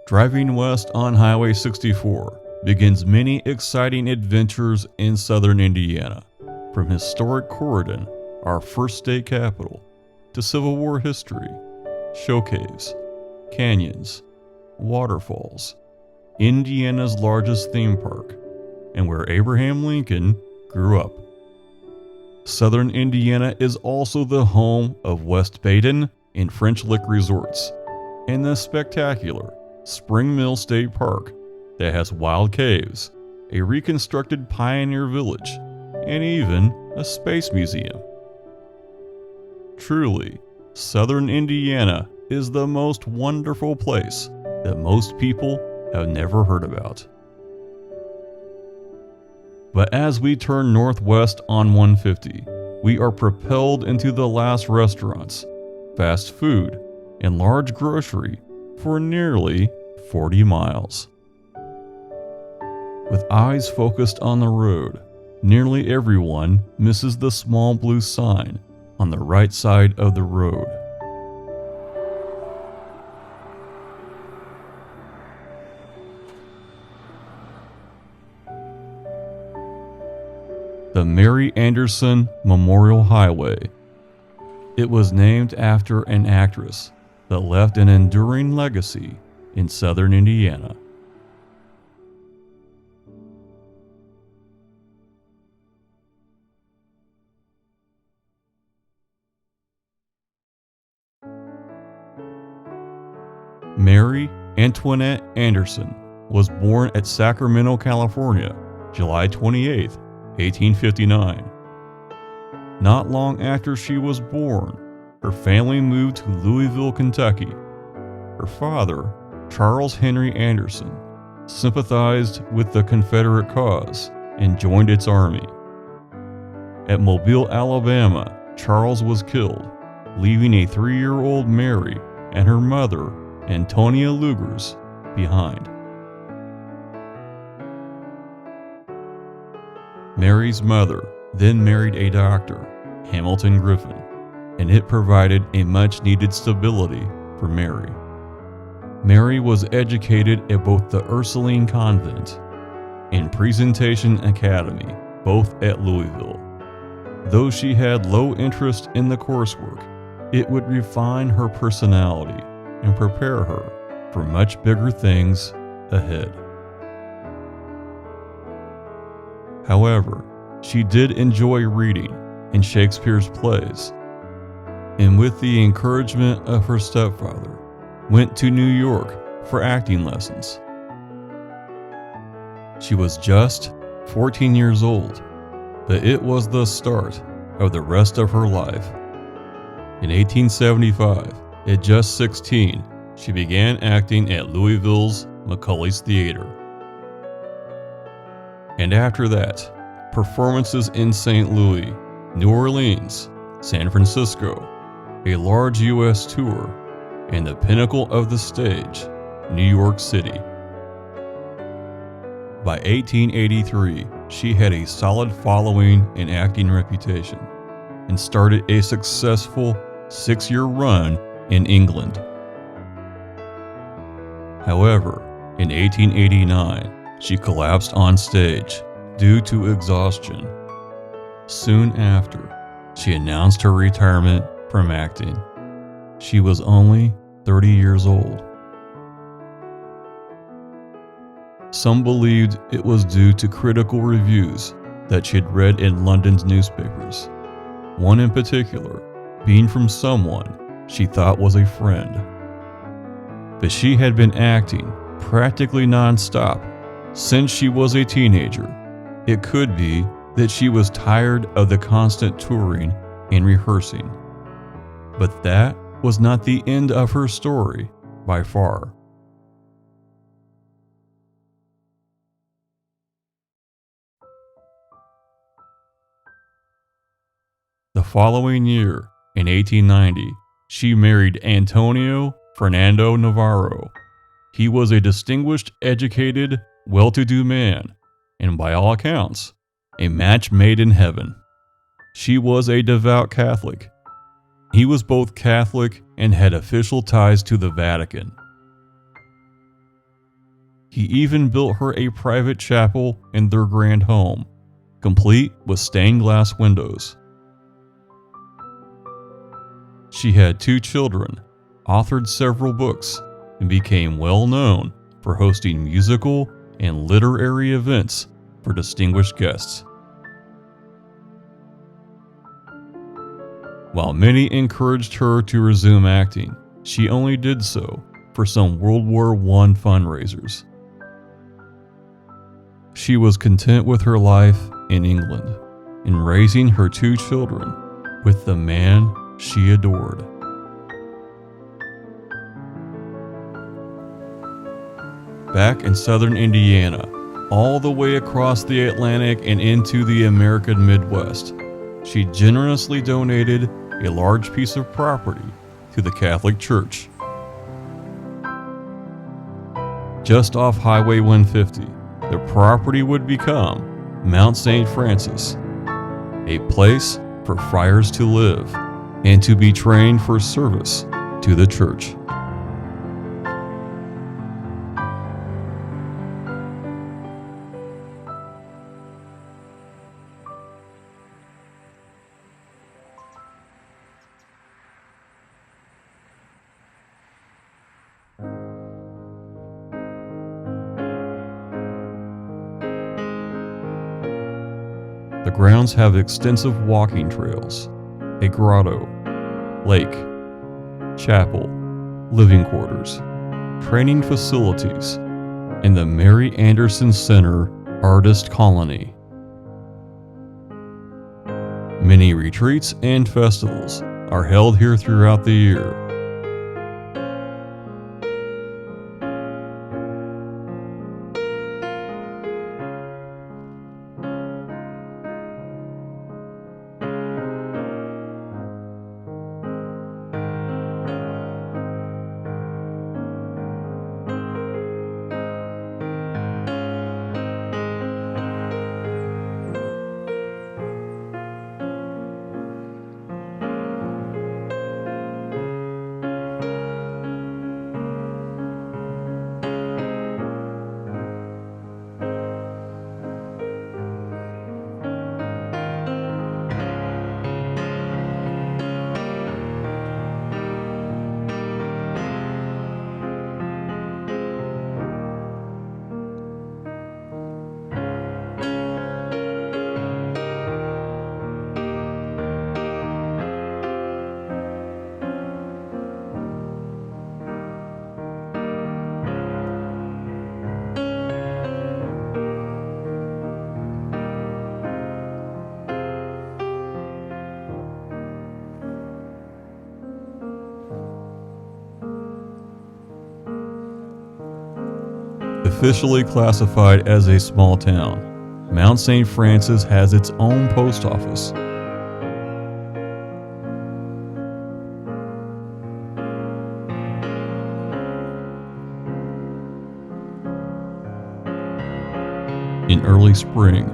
Driving west on Highway 64 begins many exciting adventures in southern Indiana, from historic Corydon, our first state capital, to Civil War history, show caves, canyons, waterfalls, Indiana's largest theme park, and where Abraham Lincoln grew up. Southern Indiana is also the home of West Baden and French Lick resorts, and the spectacular Spring Mill State Park that has wild caves, a reconstructed pioneer village, and even a space museum. Truly, southern Indiana is the most wonderful place that most people have never heard about. But as we turn northwest on 150, we are propelled into the last restaurants, fast food, and large grocery for nearly 40 miles. With eyes focused on the road, nearly everyone misses the small blue sign on the right side of the road. The Mary Anderson Memorial Highway. It was named after an actress that left an enduring legacy in southern Indiana. Mary Antoinette Anderson was born at Sacramento, California, July 28, 1859. Not long after she was born, her family moved to Louisville, Kentucky. Her father, Charles Henry Anderson, sympathized with the Confederate cause and joined its army. At Mobile, Alabama, Charles was killed, leaving a 3-year-old Mary and her mother, Antonia Lugers, behind. Mary's mother then married a doctor, Hamilton Griffin, and it provided a much-needed stability for Mary. Mary was educated at both the Ursuline Convent and Presentation Academy, both at Louisville. Though she had low interest in the coursework, it would refine her personality and prepare her for much bigger things ahead. However, she did enjoy reading and Shakespeare's plays, and with the encouragement of her stepfather, went to New York for acting lessons. She was just 14 years old, but it was the start of the rest of her life. In 1875, at just 16, she began acting at Louisville's Macaulay's Theater. And after that, performances in St. Louis, New Orleans, San Francisco, a large U.S. tour, and the pinnacle of the stage, New York City. By 1883, she had a solid following and acting reputation, and started a successful 6-year run in England. However, in 1889, she collapsed on stage due to exhaustion. Soon after, she announced her retirement from acting. She was only 30 years old. Some believed it was due to critical reviews that she had read in London's newspapers, one in particular being from someone she thought was a friend. But she had been acting practically non-stop since she was a teenager. It could be that she was tired of the constant touring and rehearsing. But that was not the end of her story by far. The following year, in 1890, she married Antonio Fernando Navarro. He was a distinguished, educated, well-to-do man, and by all accounts, a match made in heaven. She was a devout Catholic He was both Catholic and had official ties to the Vatican. He even built her a private chapel in their grand home, complete with stained glass windows. She had 2 children, authored several books, and became well known for hosting musical and literary events for distinguished guests. While many encouraged her to resume acting, she only did so for some World War I fundraisers. She was content with her life in England and raising her 2 children with the man she adored. Back in southern Indiana, all the way across the Atlantic and into the American Midwest, she generously donated a large piece of property to the Catholic Church. Just off Highway 150, the property would become Mount St. Francis, a place for friars to live and to be trained for service to the church. The grounds have extensive walking trails, a grotto, lake, chapel, living quarters, training facilities, and the Mary Anderson Center Artist Colony. Many retreats and festivals are held here throughout the year. Officially classified as a small town, Mount St. Francis has its own post office. In early spring,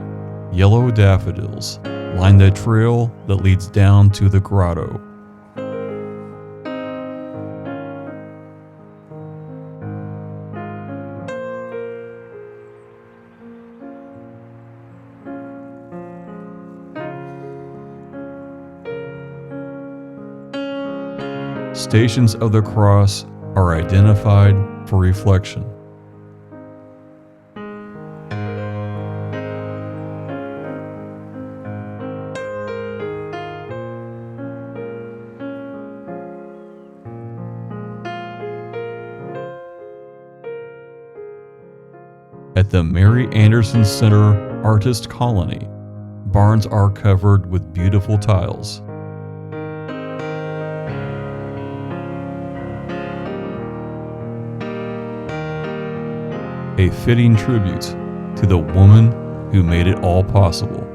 yellow daffodils line the trail that leads down to the grotto. Stations of the cross are identified for reflection. At the Mary Anderson Center Artist Colony, barns are covered with beautiful tiles. A fitting tribute to the woman who made it all possible.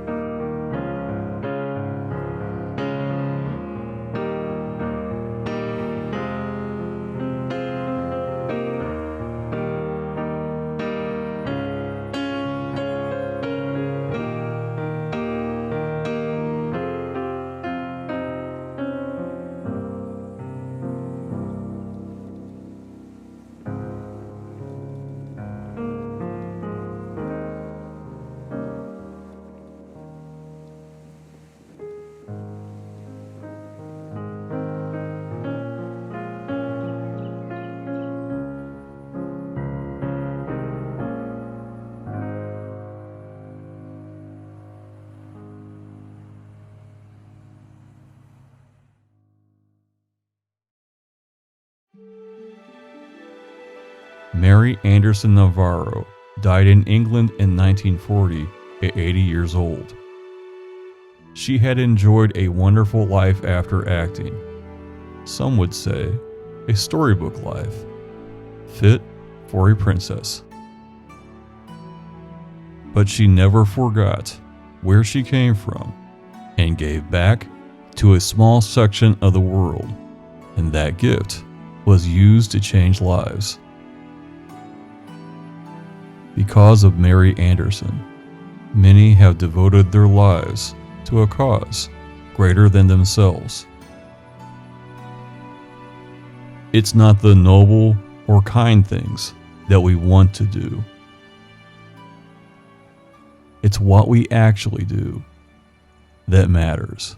Mary Anderson Navarro died in England in 1940 at 80 years old. She had enjoyed a wonderful life after acting. Some would say a storybook life, fit for a princess. But she never forgot where she came from and gave back to a small section of the world, and that gift was used to change lives. Because of Mary Anderson, many have devoted their lives to a cause greater than themselves. It's not the noble or kind things that we want to do. It's what we actually do that matters.